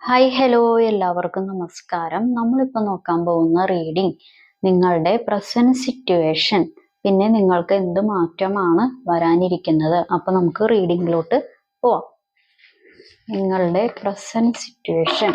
Hi hello എല്ലാവർക്കും നമസ്കാരം. നമ്മളിപ്പോൾ നോക്കാൻ പോകുന്ന റീഡിംഗ് നിങ്ങളുടെ പ്രസന്റ് സിറ്റുവേഷൻ, പിന്നെ നിങ്ങൾക്ക് എന്ത് മാറ്റമാണ് വരാനിരിക്കുന്നത്. അപ്പോൾ നമുക്ക് റീഡിങ്ങിലോട്ട് പോവാം. നിങ്ങളുടെ പ്രസന്റ് സിറ്റുവേഷൻ.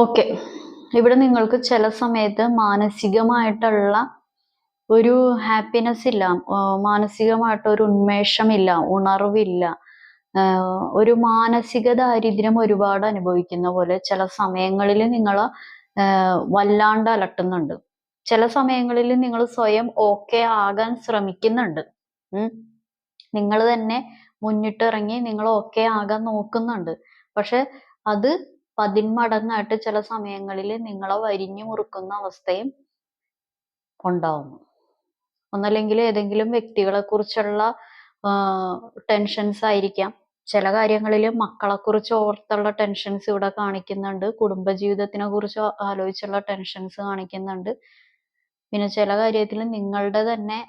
ഓക്കെ, ഇവിടെ നിങ്ങൾക്ക് ചില സമയത്ത് മാനസികമായിട്ടുള്ള ഒരു ഹാപ്പിനെസ് ഇല്ല, മാനസികമായിട്ടൊരു ഉന്മേഷമില്ല, ഉണർവില്ല, ഒരു മാനസിക ദാരിദ്ര്യം ഒരുപാട് അനുഭവിക്കുന്ന പോലെ ചില സമയങ്ങളിൽ നിങ്ങൾ വല്ലാണ്ട് അലട്ടുന്നുണ്ട്. ചില സമയങ്ങളിൽ നിങ്ങൾ സ്വയം ഓക്കെ ആകാൻ ശ്രമിക്കുന്നുണ്ട്. നിങ്ങൾ തന്നെ മുന്നിട്ടിറങ്ങി നിങ്ങൾ ഓക്കെ ആകാൻ നോക്കുന്നുണ്ട്. പക്ഷെ അത് 10 മടങ്ങായിട്ട് ചില സമയങ്ങളിൽ നിങ്ങളെ വരിഞ്ഞു മുറുക്കുന്ന അവസ്ഥയും ഉണ്ടാവുന്നു. ഒന്നല്ലെങ്കിൽ ഏതെങ്കിലും വ്യക്തികളെ കുറിച്ചുള്ള ടെൻഷൻസ് ആയിരിക്കാം. ചില കാര്യങ്ങളിൽ മക്കളെ കുറിച്ച് ഓർത്തുള്ള ടെൻഷൻസ് ഇവിടെ കാണിക്കുന്നുണ്ട്. കുടുംബജീവിതത്തിനെ കുറിച്ച് ആലോചിച്ചുള്ള ടെൻഷൻസ് കാണിക്കുന്നുണ്ട്. പിന്നെ ചില കാര്യത്തിൽ നിങ്ങളുടെ തന്നെ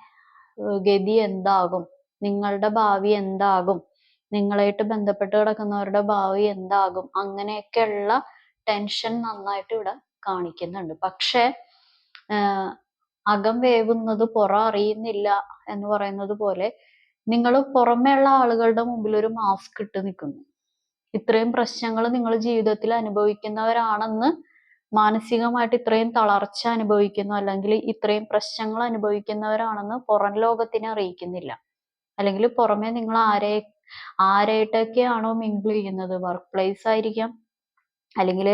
ഗതി എന്താകും, നിങ്ങളുടെ ഭാവി എന്താകും, നിങ്ങളായിട്ട് ബന്ധപ്പെട്ട് കിടക്കുന്നവരുടെ ഭാവി എന്താകും, അങ്ങനെയൊക്കെയുള്ള ടെൻഷൻ നന്നായിട്ട് ഇവിടെ കാണിക്കുന്നുണ്ട്. പക്ഷെ അകം വേവുന്നത് പുറം അറിയുന്നില്ല എന്ന് പറയുന്നത് പോലെ നിങ്ങൾ പുറമേയുള്ള ആളുകളുടെ മുമ്പിൽ ഒരു മാസ്ക് ഇട്ട് നിൽക്കുന്നു. ഇത്രയും പ്രശ്നങ്ങൾ നിങ്ങൾ ജീവിതത്തിൽ അനുഭവിക്കുന്നവരാണെന്ന്, മാനസികമായിട്ട് ഇത്രയും തളർച്ച അനുഭവിക്കുന്നു, അല്ലെങ്കിൽ ഇത്രയും പ്രശ്നങ്ങൾ അനുഭവിക്കുന്നവരാണെന്ന് പുറം ലോകത്തിനെ അറിയിക്കുന്നില്ല. അല്ലെങ്കിൽ പുറമെ നിങ്ങൾ ആരായിട്ടൊക്കെയാണോ മിങ്കിൾ ചെയ്യുന്നത്, വർക്ക് പ്ലേസ് ആയിരിക്കാം, അല്ലെങ്കിൽ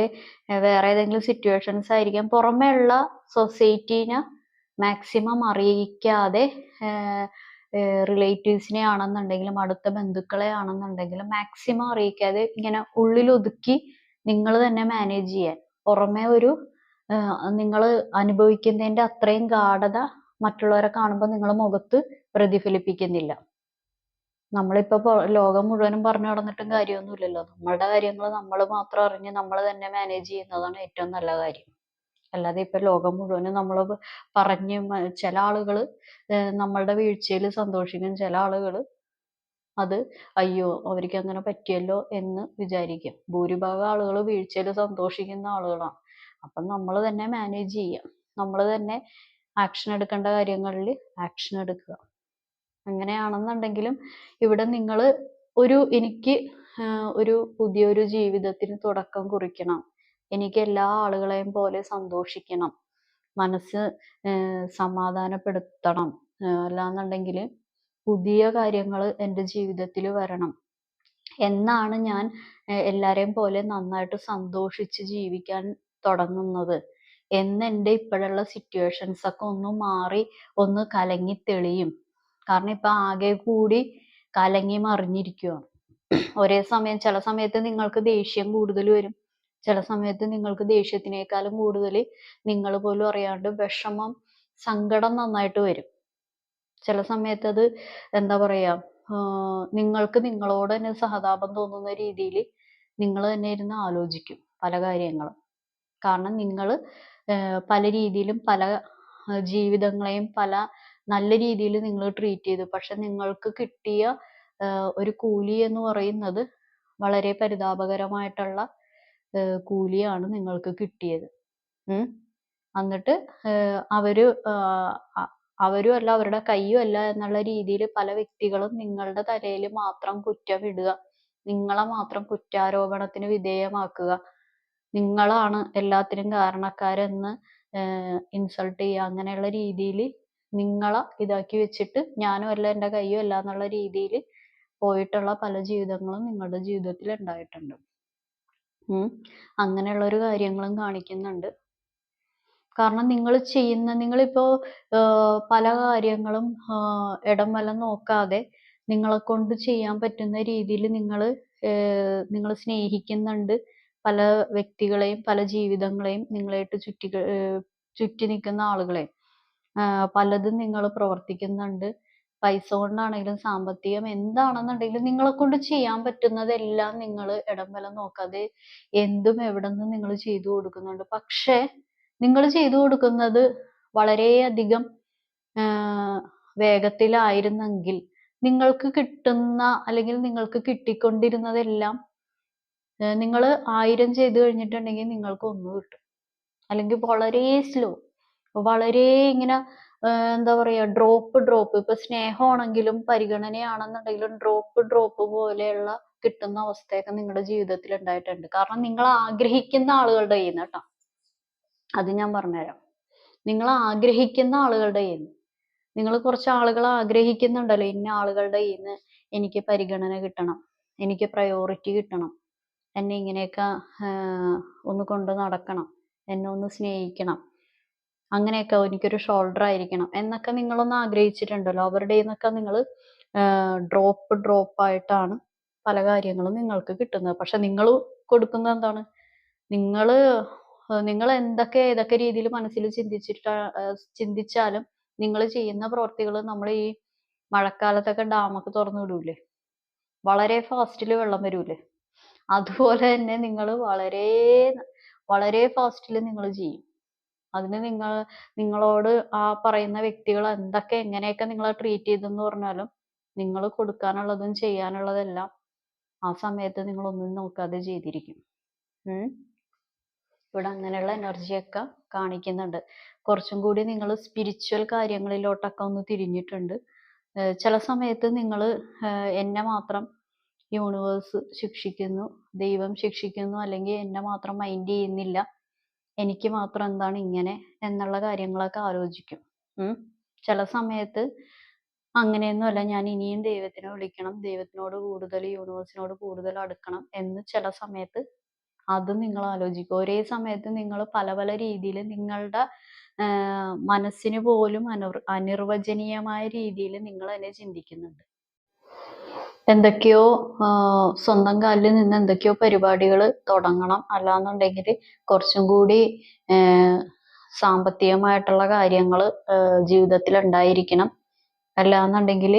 വേറെ ഏതെങ്കിലും സിറ്റുവേഷൻസ് ആയിരിക്കാം, പുറമേ ഉള്ള സൊസൈറ്റീനെ മാക്സിമം അറിയിക്കാതെ, റിലേറ്റീവ്സിനെ ആണെന്നുണ്ടെങ്കിലും അടുത്ത ബന്ധുക്കളെ ആണെന്നുണ്ടെങ്കിലും മാക്സിമം അറിയിക്കാതെ ഇങ്ങനെ ഉള്ളിലൊതുക്കി നിങ്ങൾ തന്നെ മാനേജ് ചെയ്യാൻ, പുറമെ ഒരു നിങ്ങൾ അനുഭവിക്കുന്നതിന്റെ അത്രയും ഗാഢത മറ്റുള്ളവരെ കാണുമ്പോൾ നിങ്ങൾ മുഖത്ത് പ്രതിഫലിപ്പിക്കുന്നില്ല. നമ്മളിപ്പോ ലോകം മുഴുവനും പറഞ്ഞു നടന്നിട്ടും കാര്യമൊന്നുമില്ലല്ലോ. നമ്മളുടെ കാര്യങ്ങൾ നമ്മൾ മാത്രം അറിഞ്ഞ് നമ്മൾ തന്നെ മാനേജ് ചെയ്യുന്നതാണ് ഏറ്റവും നല്ല കാര്യം. അല്ലാതെ ഇപ്പൊ ലോകം മുഴുവനും നമ്മൾ പറഞ്ഞ് ചില ആളുകൾ നമ്മളുടെ വീഴ്ചയിൽ സന്തോഷിക്കും, ചില ആളുകൾ അത് അയ്യോ അവർക്ക് അങ്ങനെ പറ്റിയല്ലോ എന്ന് വിചാരിക്കും. ഭൂരിഭാഗം ആളുകൾ വീഴ്ചയിൽ സന്തോഷിക്കുന്ന ആളുകളാണ്. അപ്പം നമ്മൾ തന്നെ മാനേജ് ചെയ്യാം, നമ്മൾ തന്നെ ആക്ഷൻ എടുക്കേണ്ട കാര്യങ്ങളിൽ ആക്ഷൻ എടുക്കുക. അങ്ങനെയാണെന്നുണ്ടെങ്കിലും ഇവിടെ നിങ്ങൾ എനിക്ക് ഒരു പുതിയൊരു ജീവിതത്തിന് തുടക്കം കുറിക്കണം, എനിക്ക് എല്ലാ ആളുകളെയും പോലെ സന്തോഷിക്കണം, മനസ്സ് സമാധാനപ്പെടുത്തണം, അല്ലാന്നുണ്ടെങ്കിൽ പുതിയ കാര്യങ്ങൾ എൻ്റെ ജീവിതത്തിൽ വരണം എന്നാണ് ഞാൻ എല്ലാരെയും പോലെ നന്നായിട്ട് സന്തോഷിച്ച് ജീവിക്കാൻ തുടങ്ങുന്നത് എന്ന് എൻ്റെ ഇപ്പോഴുള്ള സിറ്റുവേഷൻസ് ഒക്കെ ഒന്ന് മാറി ഒന്ന് കലങ്ങി തെളിയും. കാരണം ഇപ്പൊ ആകെ കൂടി കലങ്ങി മറിഞ്ഞിരിക്കുകയാണ്. ഒരേ സമയം ചില സമയത്ത് നിങ്ങൾക്ക് ദേഷ്യം കൂടുതൽ വരും. ചില സമയത്ത് നിങ്ങൾക്ക് ദേഷ്യത്തിനേക്കാളും കൂടുതൽ നിങ്ങൾ പോലും അറിയാണ്ട് വിഷമം, സങ്കടം നന്നായിട്ട് വരും. ചില സമയത്ത് അത് എന്താ പറയാ, നിങ്ങൾക്ക് നിങ്ങളോട് തന്നെ സഹതാപം തോന്നുന്ന രീതിയിൽ നിങ്ങൾ തന്നെ ഇരുന്ന് ആലോചിക്കും പല കാര്യങ്ങളും. കാരണം നിങ്ങൾ പല രീതിയിലും പല ജീവിതങ്ങളെയും പല നല്ല രീതിയിൽ നിങ്ങൾ ട്രീറ്റ് ചെയ്തു. പക്ഷെ നിങ്ങൾക്ക് കിട്ടിയ ഒരു കൂലി എന്ന് പറയുന്നത് വളരെ പരിതാപകരമായിട്ടുള്ള കൂലിയാണ് നിങ്ങൾക്ക് കിട്ടിയത്. എന്നിട്ട് അവരും അല്ല, അവരുടെ കൈയും അല്ല എന്നുള്ള രീതിയിൽ പല വ്യക്തികളും നിങ്ങളുടെ തലയിൽ മാത്രം കുറ്റം ഇടുക, നിങ്ങളെ മാത്രം കുറ്റാരോപണത്തിന് വിധേയമാക്കുക, നിങ്ങളാണ് എല്ലാത്തിനും കാരണക്കാരെന്ന് ഇൻസൾട്ട് ചെയ്യുക, അങ്ങനെയുള്ള രീതിയിൽ നിങ്ങളെ ഇതാക്കി വെച്ചിട്ട് ഞാനും അല്ല, എൻ്റെ കൈയും അല്ല എന്നുള്ള രീതിയിൽ പോയിട്ടുള്ള പല ജീവിതങ്ങളും നിങ്ങളുടെ ജീവിതത്തിൽ ഉണ്ടായിട്ടുണ്ട്. അങ്ങനെയുള്ള ഒരു കാര്യങ്ങളും കാണിക്കുന്നുണ്ട്. കാരണം നിങ്ങളിപ്പോ പല കാര്യങ്ങളും ഇടം വലം നോക്കാതെ നിങ്ങളെ കൊണ്ട് ചെയ്യാൻ പറ്റുന്ന രീതിയിൽ നിങ്ങൾ സ്നേഹിക്കുന്നുണ്ട്. പല വ്യക്തികളെയും പല ജീവിതങ്ങളെയും നിങ്ങളായിട്ട് ചുറ്റി നിൽക്കുന്ന ആളുകളെ പലതും നിങ്ങൾ പ്രവർത്തിക്കുന്നുണ്ട്. പൈസ കൊണ്ടാണെങ്കിലും സാമ്പത്തികം എന്താണെന്നുണ്ടെങ്കിലും നിങ്ങളെ കൊണ്ട് ചെയ്യാൻ പറ്റുന്നതെല്ലാം നിങ്ങൾ ഇടം വലം നോക്കാതെ എന്തും എവിടെ നിന്നും നിങ്ങൾ ചെയ്തു കൊടുക്കുന്നുണ്ട്. പക്ഷേ നിങ്ങൾ ചെയ്തു കൊടുക്കുന്നത് വളരെയധികം വേഗത്തിലായിരുന്നെങ്കിൽ നിങ്ങൾക്ക് കിട്ടുന്ന അല്ലെങ്കിൽ നിങ്ങൾക്ക് കിട്ടിക്കൊണ്ടിരുന്നതെല്ലാം നിങ്ങൾ 1000 ചെയ്തു കഴിഞ്ഞിട്ടുണ്ടെങ്കിൽ നിങ്ങൾക്ക് 1 കിട്ടും. അല്ലെങ്കിൽ വളരെ സ്ലോ, വളരെ ഇങ്ങനെ എന്താ പറയാ, ഡ്രോപ്പ് ഇപ്പൊ സ്നേഹമാണെങ്കിലും പരിഗണനയാണെന്നുണ്ടെങ്കിലും ഡ്രോപ്പ് പോലെയുള്ള കിട്ടുന്ന അവസ്ഥയൊക്കെ നിങ്ങളുടെ ജീവിതത്തിൽ ഉണ്ടായിട്ടുണ്ട്. കാരണം നിങ്ങൾ ആഗ്രഹിക്കുന്ന ആളുകളുടെ കയ്യിൽ നിന്ന് കേട്ടോ, അത് ഞാൻ പറഞ്ഞുതരാം. നിങ്ങൾ ആഗ്രഹിക്കുന്ന ആളുകളുടെ കയ്യിൽ നിന്ന്, നിങ്ങൾ കുറച്ച് ആളുകൾ ആഗ്രഹിക്കുന്നുണ്ടല്ലോ, ഇന്ന ആളുകളുടെ കയ്യിൽ നിന്ന് എനിക്ക് പരിഗണന കിട്ടണം, എനിക്ക് പ്രയോറിറ്റി കിട്ടണം, എന്നെ ഇങ്ങനെയൊക്കെ ഒന്ന് കൊണ്ട് നടക്കണം, എന്നെ ഒന്ന് സ്നേഹിക്കണം, അങ്ങനെയൊക്കെ എനിക്കൊരു ഷോൾഡർ ആയിരിക്കണം എന്നൊക്കെ നിങ്ങളൊന്ന് ആഗ്രഹിച്ചിട്ടുണ്ടല്ലോ. അവരുടെ നിന്നൊക്കെ നിങ്ങൾ ഡ്രോപ്പായിട്ടാണ് പല കാര്യങ്ങളും നിങ്ങൾക്ക് കിട്ടുന്നത്. പക്ഷെ നിങ്ങൾ കൊടുക്കുന്നത് എന്താണ്? നിങ്ങൾ ഏതൊക്കെ രീതിയിൽ മനസ്സിൽ ചിന്തിച്ചാലും നിങ്ങൾ ചെയ്യുന്ന പ്രവൃത്തികൾ, നമ്മൾ ഈ മഴക്കാലത്തൊക്കെ ഡാമൊക്കെ തുറന്നു വിടൂലേ, വളരെ ഫാസ്റ്റിൽ വെള്ളം വരൂലേ, അതുപോലെ തന്നെ നിങ്ങൾ വളരെ വളരെ ഫാസ്റ്റിൽ നിങ്ങൾ ചെയ്യും. അതിന് നിങ്ങളോട് ആ പറയുന്ന വ്യക്തികൾ എങ്ങനെയൊക്കെ നിങ്ങളെ ട്രീറ്റ് ചെയ്തെന്ന് പറഞ്ഞാലും നിങ്ങൾ കൊടുക്കാനുള്ളതും ചെയ്യാനുള്ളതെല്ലാം ആ സമയത്ത് നിങ്ങൾ ഒന്നും നോക്കാതെ ചെയ്തിരിക്കും. ഇവിടെ അങ്ങനെയുള്ള എനർജിയൊക്കെ കാണിക്കുന്നുണ്ട്. കുറച്ചും കൂടി നിങ്ങൾ സ്പിരിച്വൽ കാര്യങ്ങളിലോട്ടൊക്കെ ഒന്ന് തിരിഞ്ഞിട്ടുണ്ട്. ചില സമയത്ത് നിങ്ങൾ എന്നെ മാത്രം യൂണിവേഴ്സ് ശിക്ഷിക്കുന്നു, ദൈവം ശിക്ഷിക്കുന്നു, അല്ലെങ്കിൽ എന്നെ മാത്രം മൈൻഡ് ചെയ്യുന്നില്ല, എനിക്ക് മാത്രം എന്താണ് ഇങ്ങനെ എന്നുള്ള കാര്യങ്ങളൊക്കെ ആലോചിക്കും. ചില സമയത്ത് അങ്ങനെയൊന്നുമല്ല, ഞാൻ ഇനിയും ദൈവത്തിനെ വിളിക്കണം, ദൈവത്തിനോട് കൂടുതൽ, യൂണിവേഴ്സിനോട് കൂടുതൽ അടുക്കണം എന്ന് ചില സമയത്ത് അതും നിങ്ങൾ ആലോചിക്കും. ഒരേ സമയത്ത് നിങ്ങൾ പല പല രീതിയിൽ നിങ്ങളുടെ മനസ്സിന് പോലും അനിർവചനീയമായ രീതിയിൽ നിങ്ങൾ തന്നെ ചിന്തിക്കുന്നുണ്ട്. എന്തൊക്കെയോ സ്വന്തം കാലിൽ നിന്ന് എന്തൊക്കെയോ പരിപാടികൾ തുടങ്ങണം, അല്ലാന്നുണ്ടെങ്കിൽ കുറച്ചും കൂടി സാമ്പത്തികമായിട്ടുള്ള കാര്യങ്ങൾ ജീവിതത്തിൽ ഉണ്ടായിരിക്കണം, അല്ലാന്നുണ്ടെങ്കിൽ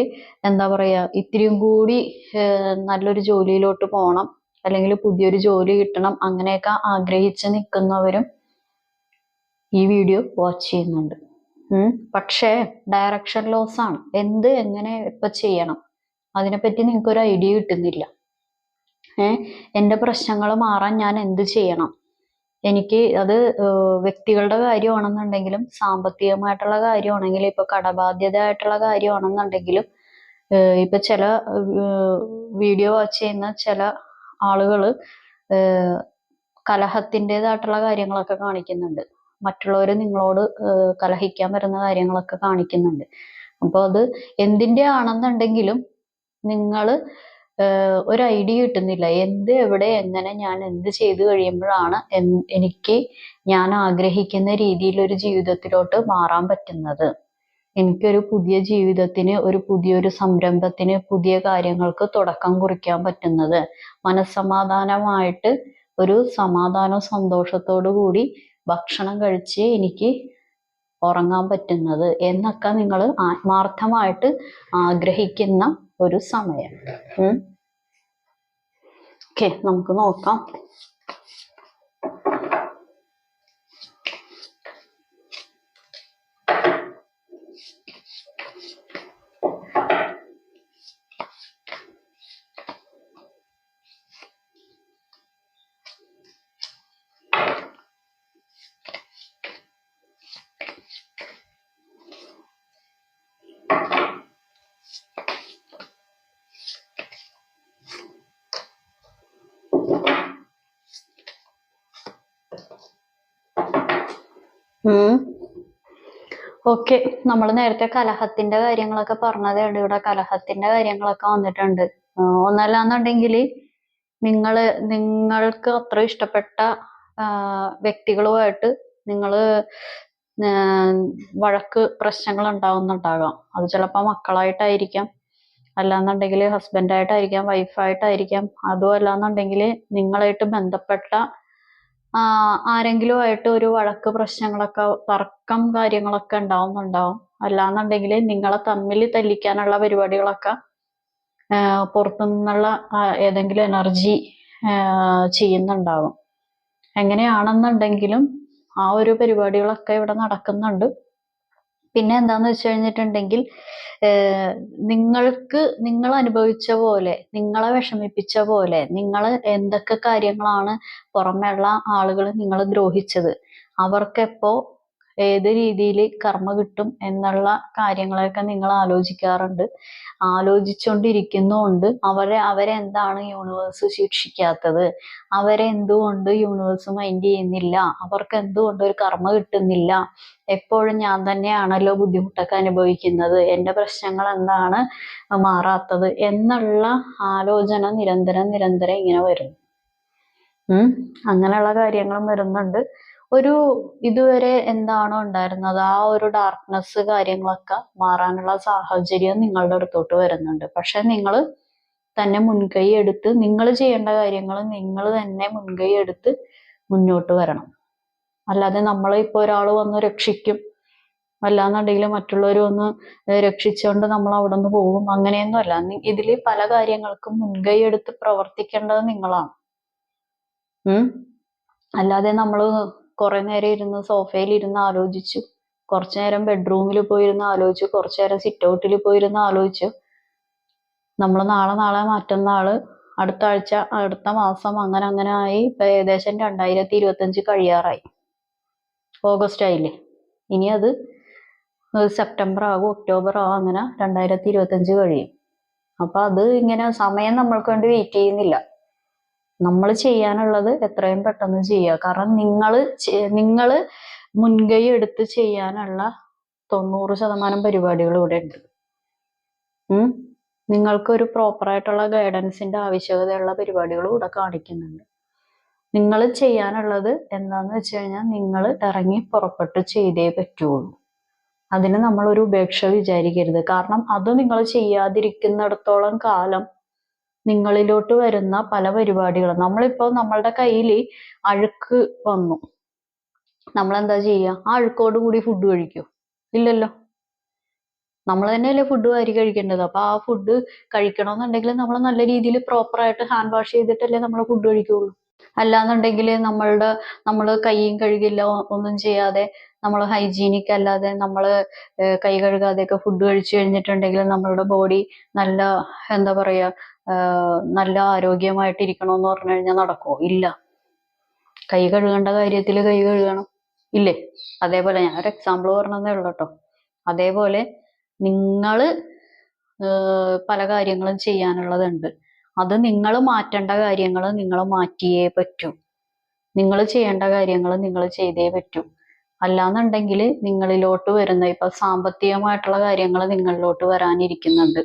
എന്താ പറയാ, ഇത്തിരിയും കൂടി നല്ലൊരു ജോലിയിലോട്ട് പോകണം, അല്ലെങ്കിൽ പുതിയൊരു ജോലി കിട്ടണം, അങ്ങനെയൊക്കെ ആഗ്രഹിച്ച് നിൽക്കുന്നവരും ഈ വീഡിയോ വാച്ച് ചെയ്യുന്നുണ്ട്. പക്ഷേ ഡയറക്ഷൻ ലോസ് ആണ്. എങ്ങനെ ഇപ്പൊ ചെയ്യണം അതിനെപ്പറ്റി നിങ്ങൾക്കൊരു ഐഡിയ കിട്ടുന്നില്ല. എൻ്റെ പ്രശ്നങ്ങൾ മാറാൻ ഞാൻ എന്ത് ചെയ്യണം? എനിക്ക് അത് വ്യക്തികളുടെ കാര്യമാണെന്നുണ്ടെങ്കിലും സാമ്പത്തികമായിട്ടുള്ള കാര്യമാണെങ്കിലും ഇപ്പൊ കടബാധ്യത ആയിട്ടുള്ള കാര്യമാണെന്നുണ്ടെങ്കിലും ഇപ്പൊ ചില വീഡിയോ വാച്ച് ചെയ്യുന്ന ചില ആളുകൾ കലഹത്തിൻ്റെതായിട്ടുള്ള കാര്യങ്ങളൊക്കെ കാണിക്കുന്നുണ്ട്. മറ്റുള്ളവർ നിങ്ങളോട് കലഹിക്കാൻ വരുന്ന കാര്യങ്ങളൊക്കെ കാണിക്കുന്നുണ്ട്. അപ്പോൾ അത് എന്തിൻ്റെ ആണെന്നുണ്ടെങ്കിലും നിങ്ങൾ ഒരു ഐഡിയ കിട്ടുന്നില്ല. എവിടെ എങ്ങനെ ഞാൻ എന്ത് ചെയ്തു കഴിയുമ്പോഴാണ് എനിക്ക് ഞാൻ ആഗ്രഹിക്കുന്ന രീതിയിലൊരു ജീവിതത്തിലോട്ട് മാറാൻ പറ്റുന്നത്. എനിക്കൊരു പുതിയ ജീവിതത്തിന്, ഒരു പുതിയൊരു സംരംഭത്തിന്, പുതിയ കാര്യങ്ങൾക്ക് തുടക്കം കുറിക്കാൻ പറ്റുന്നത്, മനസ്സമാധാനമായിട്ട് ഒരു സമാധാനവും സന്തോഷത്തോടു കൂടി ഭക്ഷണം കഴിച്ച് എനിക്ക് ഉറങ്ങാൻ പറ്റുന്നത് എന്നൊക്കെ നിങ്ങൾ ആത്മാർത്ഥമായിട്ട് ആഗ്രഹിക്കുന്ന ഒരു സമയം. ഓക്കെ, നമുക്ക് നോക്കാം. ഓക്കെ, നമ്മൾ നേരത്തെ കലഹത്തിന്റെ കാര്യങ്ങളൊക്കെ പറഞ്ഞതേ ഉള്ളൂ. ഇവിടെ കലഹത്തിന്റെ കാര്യങ്ങളൊക്കെ വന്നിട്ടുണ്ട്. ഒന്നല്ലാന്നുണ്ടെങ്കിൽ നിങ്ങൾക്ക് അത്ര ഇഷ്ടപ്പെട്ട വ്യക്തികളുമായിട്ട് നിങ്ങൾ വഴക്ക് പ്രശ്നങ്ങൾ ഉണ്ടാവുന്നുണ്ടാകാം. അത് ചിലപ്പോൾ മക്കളായിട്ടായിരിക്കാം, അല്ലാന്നുണ്ടെങ്കിൽ ഹസ്ബൻഡായിട്ടായിരിക്കാം, വൈഫായിട്ടായിരിക്കാം. അതും അല്ലാന്നുണ്ടെങ്കിൽ നിങ്ങളായിട്ട് ബന്ധപ്പെട്ട ആരെങ്കിലുമായിട്ട് ഒരു വഴക്ക് പ്രശ്നങ്ങളൊക്കെ, തർക്കം കാര്യങ്ങളൊക്കെ ഉണ്ടാവും. അല്ലാന്നുണ്ടെങ്കിൽ നിങ്ങളെ തമ്മിൽ തല്ലിക്കാനുള്ള പരിപാടികളൊക്കെ പുറത്തുനിന്നുള്ള ഏതെങ്കിലും എനർജി ചെയ്യുന്നുണ്ടാവും. എങ്ങനെയാണെന്നുണ്ടെങ്കിലും ആ ഒരു പരിപാടികളൊക്കെ ഇവിടെ നടക്കുന്നുണ്ട്. പിന്നെ എന്താന്ന് വെച്ച് കഴിഞ്ഞിട്ടുണ്ടെങ്കിൽ നിങ്ങൾ അനുഭവിച്ച പോലെ, നിങ്ങളെ വിഷമിപ്പിച്ച പോലെ, നിങ്ങൾ എന്തൊക്കെ കാര്യങ്ങളാണ് പുറമേയുള്ള ആളുകൾ നിങ്ങൾ ദ്രോഹിച്ചത്, അവർക്കെപ്പോ ഏത് രീതിയിൽ കർമ്മ കിട്ടും എന്നുള്ള കാര്യങ്ങളൊക്കെ നിങ്ങൾ ആലോചിക്കാറുണ്ട്. ആലോചിച്ചുകൊണ്ടിരിക്കുന്നുണ്ട്. അവരെന്താണ് യൂണിവേഴ്സ് ശിക്ഷിക്കാത്തത്, അവരെ എന്തുകൊണ്ട് യൂണിവേഴ്സ് മൈൻഡ് ചെയ്യുന്നില്ല, അവർക്ക് എന്തുകൊണ്ട് ഒരു കർമ്മ കിട്ടുന്നില്ല, എപ്പോഴും ഞാൻ തന്നെയാണല്ലോ ബുദ്ധിമുട്ടൊക്കെ അനുഭവിക്കുന്നത്, എൻ്റെ പ്രശ്നങ്ങൾ എന്താണ് മാറാത്തത് എന്നുള്ള ആലോചന നിരന്തരം ഇങ്ങനെ വരുന്നു. അങ്ങനെയുള്ള കാര്യങ്ങളും വരുന്നുണ്ട്. ഇതുവരെ എന്താണോ ഉണ്ടായിരുന്നത് ആ ഒരു ഡാർക്ക്നെസ് കാര്യങ്ങളൊക്കെ മാറാനുള്ള സാഹചര്യം നിങ്ങളുടെ അടുത്തോട്ട് വരുന്നുണ്ട്. പക്ഷെ നിങ്ങൾ തന്നെ മുൻകൈ എടുത്ത് നിങ്ങൾ ചെയ്യേണ്ട കാര്യങ്ങൾ നിങ്ങൾ തന്നെ മുൻകൈ എടുത്ത് മുന്നോട്ട് വരണം. അല്ലാതെ ഇപ്പൊ ഒരാൾ വന്ന് രക്ഷിക്കും, അല്ലാന്നുണ്ടെങ്കിൽ മറ്റുള്ളവർ വന്ന് രക്ഷിച്ചുകൊണ്ട് നമ്മൾ അവിടെ നിന്ന് പോകും, അങ്ങനെയൊന്നും അല്ല. ഇതിൽ പല കാര്യങ്ങൾക്കും മുൻകൈ എടുത്ത് പ്രവർത്തിക്കേണ്ടത് നിങ്ങളാണ്. അല്ലാതെ നമ്മൾ കുറെ നേരം ഇരുന്ന് സോഫയിൽ ഇരുന്ന് ആലോചിച്ചു, കുറച്ചു നേരം ബെഡ്റൂമിൽ പോയിരുന്ന് ആലോചിച്ചു, കുറച്ചു നേരം സിറ്റ് ഔട്ടിൽ പോയിരുന്ന് ആലോചിച്ചു, നമ്മൾ നാളെ മറ്റന്നാള് അടുത്ത ആഴ്ച അടുത്ത മാസം അങ്ങനെ ആയി. ഇപ്പൊ ഏകദേശം 2025 കഴിയാറായി. ഓഗസ്റ്റ് ആയില്ലേ, ഇനി അത് സെപ്റ്റംബർ ആകും, ഒക്ടോബർ ആകും, അങ്ങനെ 2025 കഴിയും. അപ്പൊ അത് ഇങ്ങനെ സമയം നമ്മൾക്ക് വേണ്ടി വെയിറ്റ് ചെയ്യുന്നില്ല. നമ്മൾ ചെയ്യാനുള്ളത് എത്രയും പെട്ടെന്ന് ചെയ്യുക. കാരണം നിങ്ങൾ മുൻകൈ എടുത്ത് ചെയ്യാനുള്ള 90% പരിപാടികൾ ഇവിടെ ഉണ്ട്. നിങ്ങൾക്കൊരു പ്രോപ്പറായിട്ടുള്ള ഗൈഡൻസിന്റെ ആവശ്യകതയുള്ള പരിപാടികൾ ഇവിടെ കാണിക്കുന്നുണ്ട്. നിങ്ങൾ ചെയ്യാനുള്ളത് എന്താന്ന് വെച്ച് കഴിഞ്ഞാൽ നിങ്ങൾ ഇറങ്ങി പുറപ്പെട്ട് ചെയ്തേ പറ്റുള്ളൂ. അതിന് നമ്മളൊരു ഉപേക്ഷ വിചാരിക്കരുത്. കാരണം അത് നിങ്ങൾ ചെയ്യാതിരിക്കുന്നിടത്തോളം കാലം നിങ്ങളിലോട്ട് വരുന്ന പല പരിപാടികളും, നമ്മളിപ്പോ നമ്മളുടെ കയ്യിൽ അഴുക്ക് വന്നു, നമ്മളെന്താ ചെയ്യുക? ആ അഴുക്കോട് കൂടി ഫുഡ് കഴിക്കൂ? ഇല്ലല്ലോ. നമ്മൾ തന്നെയല്ലേ ഫുഡ് വാരി കഴിക്കേണ്ടത്. അപ്പൊ ആ ഫുഡ് കഴിക്കണമെന്നുണ്ടെങ്കിൽ നമ്മൾ നല്ല രീതിയിൽ പ്രോപ്പറായിട്ട് ഹാൻഡ് വാഷ് ചെയ്തിട്ടല്ലേ നമ്മൾ ഫുഡ് കഴിക്കുള്ളൂ. അല്ലാന്നുണ്ടെങ്കിൽ നമ്മൾ കൈയും കഴുകില്ല, ഒന്നും ചെയ്യാതെ, നമ്മൾ ഹൈജീനിക് അല്ലാതെ നമ്മൾ കൈ കഴുകാതെയൊക്കെ ഫുഡ് കഴിച്ചു കഴിഞ്ഞിട്ടുണ്ടെങ്കിൽ നമ്മളുടെ ബോഡി നല്ല എന്താ പറയാ നല്ല ആരോഗ്യമായിട്ടിരിക്കണമെന്ന് പറഞ്ഞു കഴിഞ്ഞാൽ നടക്കുമോ? ഇല്ല. കൈ കഴുകേണ്ട കാര്യത്തിൽ കൈ കഴുകണം, ഇല്ലേ? അതേപോലെ ഞാനൊരു എക്സാമ്പിൾ പറഞ്ഞതേ ഉള്ളൂ കേട്ടോ. അതേപോലെ നിങ്ങൾ പല കാര്യങ്ങളും ചെയ്യാനുള്ളതുണ്ട്. അത് നിങ്ങൾ മാറ്റേണ്ട കാര്യങ്ങൾ നിങ്ങൾ മാറ്റിയേ പറ്റൂ. നിങ്ങൾ ചെയ്യേണ്ട കാര്യങ്ങൾ നിങ്ങൾ ചെയ്തേ പറ്റൂ. അല്ലാന്നുണ്ടെങ്കിൽ നിങ്ങളിലോട്ട് വരുന്ന ഇപ്പൊ സാമ്പത്തികമായിട്ടുള്ള കാര്യങ്ങൾ നിങ്ങളിലോട്ട് വരാനിരിക്കുന്നുണ്ട്.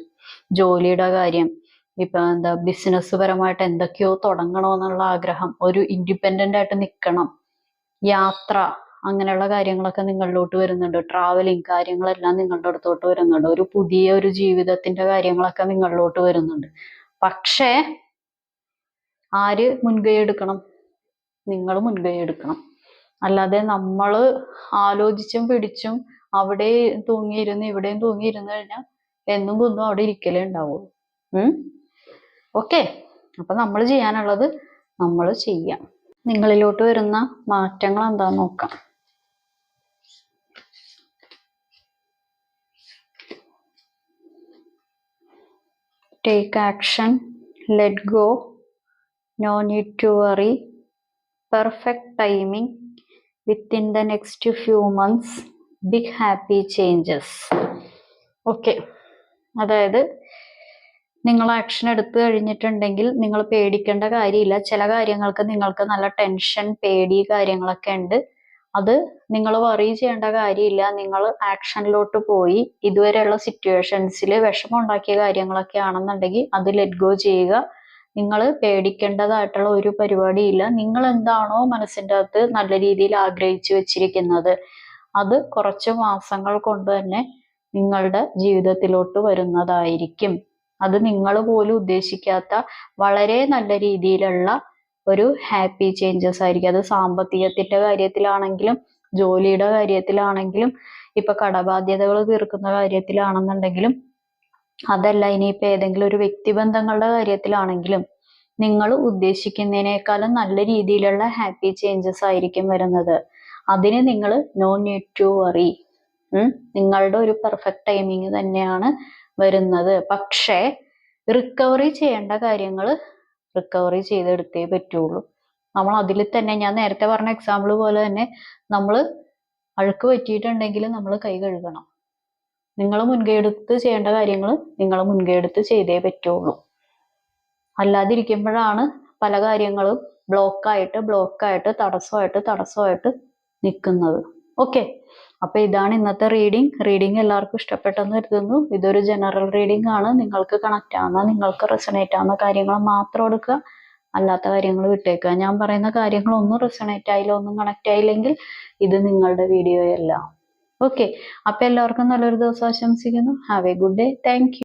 ജോലിയുടെ കാര്യം, ഇപ്പൊ എന്താ ബിസിനസ് പരമായിട്ട് എന്തൊക്കെയോ തുടങ്ങണമെന്നുള്ള ആഗ്രഹം, ഒരു ഇൻഡിപെൻഡന്റ് ആയിട്ട് നിൽക്കണം, യാത്ര, അങ്ങനെയുള്ള കാര്യങ്ങളൊക്കെ നിങ്ങളിലോട്ട് വരുന്നുണ്ട്. ട്രാവലിംഗ് കാര്യങ്ങളെല്ലാം നിങ്ങളുടെ അടുത്തോട്ട് വരുന്നുണ്ട്. ഒരു പുതിയ ഒരു ജീവിതത്തിന്റെ കാര്യങ്ങളൊക്കെ നിങ്ങളിലോട്ട് വരുന്നുണ്ട്. പക്ഷേ ആര് മുൻകൈ എടുക്കണം? നിങ്ങൾ മുൻകൈ എടുക്കണം. അല്ലാതെ നമ്മൾ ആലോചിച്ചും പിടിച്ചും അവിടെ തൂങ്ങിയിരുന്ന് ഇവിടെയും തൂങ്ങിയിരുന്ന് കഴിഞ്ഞാൽ എന്നും കുന്നും അവിടെ ഇരിക്കലേ ഉണ്ടാവുള്ളൂ. ഓക്കെ, അപ്പൊ നമ്മൾ ചെയ്യാനുള്ളത് നമ്മൾ ചെയ്യാം. നിങ്ങളിലോട്ട് വരുന്ന മാറ്റങ്ങൾ എന്താന്ന് നോക്കാം. Take action, let go, no need to worry, perfect timing, within the next few months, big happy changes. Okay, അതായത് നിങ്ങൾ ആക്ഷൻ എടുത്തു കഴിഞ്ഞിട്ടുണ്ടെങ്കിൽ നിങ്ങൾ പേടിക്കേണ്ട കാര്യമില്ല. ചില കാര്യങ്ങൾക്ക് നിങ്ങൾക്ക് നല്ല ടെൻഷൻ, പേടി കാര്യങ്ങളൊക്കെ ഉണ്ട്. അത് നിങ്ങൾ വറി ചെയ്യേണ്ട കാര്യമില്ല. നിങ്ങൾ ആക്ഷനിലോട്ട് പോയി ഇതുവരെയുള്ള സിറ്റുവേഷൻസിൽ വിഷമം ഉണ്ടാക്കിയ കാര്യങ്ങളൊക്കെ ആണെന്നുണ്ടെങ്കിൽ അത് ലെറ്റ് ഗോ ചെയ്യുക. നിങ്ങൾ പേടിക്കേണ്ടതായിട്ടുള്ള ഒരു പരിപാടിയില്ല. നിങ്ങൾ എന്താണോ മനസ്സിൻ്റെ അകത്ത് നല്ല രീതിയിൽ ആഗ്രഹിച്ചു വെച്ചിരിക്കുന്നത് അത് കുറച്ച് മാസങ്ങൾ കൊണ്ട് തന്നെ നിങ്ങളുടെ ജീവിതത്തിലോട്ട് വരുന്നതായിരിക്കും. അത് നിങ്ങൾ പോലും ഉദ്ദേശിക്കാത്ത വളരെ നല്ല രീതിയിലുള്ള ഒരു ഹാപ്പി ചേഞ്ചസ് ആയിരിക്കും. അത് സാമ്പത്തികത്തിന്റെ കാര്യത്തിലാണെങ്കിലും ജോലിയുടെ കാര്യത്തിലാണെങ്കിലും ഇപ്പൊ കടബാധ്യതകൾ തീർക്കുന്ന കാര്യത്തിലാണെന്നുണ്ടെങ്കിലും അതല്ല ഇനിയിപ്പോ ഏതെങ്കിലും ഒരു വ്യക്തിബന്ധങ്ങളുടെ കാര്യത്തിലാണെങ്കിലും നിങ്ങൾ ഉദ്ദേശിക്കുന്നതിനേക്കാളും നല്ല രീതിയിലുള്ള ഹാപ്പി ചേഞ്ചസ് ആയിരിക്കും വരുന്നത്. അതിന് നിങ്ങൾ നോ നീഡ് ടു വറി. നിങ്ങളുടെ ഒരു പെർഫെക്റ്റ് ടൈമിങ് തന്നെയാണ് വരുന്നത്. പക്ഷേ റിക്കവറി ചെയ്യേണ്ട കാര്യങ്ങൾ റിക്കവറി ചെയ്തെടുത്തേ പറ്റുള്ളൂ. നമ്മൾ അതിൽ തന്നെ ഞാൻ നേരത്തെ പറഞ്ഞ എക്സാമ്പിൾ പോലെ തന്നെ നമ്മൾ അഴുക്ക് പറ്റിയിട്ടുണ്ടെങ്കിൽ നമ്മൾ കൈ കഴുകണം. നിങ്ങൾ മുൻകൈ എടുത്ത് ചെയ്യേണ്ട കാര്യങ്ങൾ നിങ്ങൾ മുൻകൈ എടുത്ത് ചെയ്തേ പറ്റുള്ളൂ. അല്ലാതിരിക്കുമ്പോഴാണ് പല കാര്യങ്ങളും ബ്ലോക്കായിട്ട് തടസ്സമായിട്ട് നിൽക്കുന്നത്. ഓക്കെ, അപ്പൊ ഇതാണ് ഇന്നത്തെ റീഡിങ് എല്ലാവർക്കും ഇഷ്ടപ്പെട്ടെന്ന് കരുതുന്നു. ഇതൊരു ജനറൽ റീഡിംഗ് ആണ്. നിങ്ങൾക്ക് കണക്ട് ആവുന്ന, നിങ്ങൾക്ക് റെസണേറ്റ് ആവുന്ന കാര്യങ്ങൾ മാത്രം എടുക്കുക, അല്ലാത്ത കാര്യങ്ങൾ വിട്ടേക്കുക. ഞാൻ പറയുന്ന കാര്യങ്ങളൊന്നും റെസണേറ്റ് ആയില്ല, ഒന്നും കണക്ട് ആയില്ലെങ്കിൽ ഇത് നിങ്ങളുടെ വീഡിയോയല്ല. ഓക്കെ, അപ്പൊ എല്ലാവർക്കും നല്ലൊരു ദിവസം ആശംസിക്കുന്നു. Have A good day. Thank you.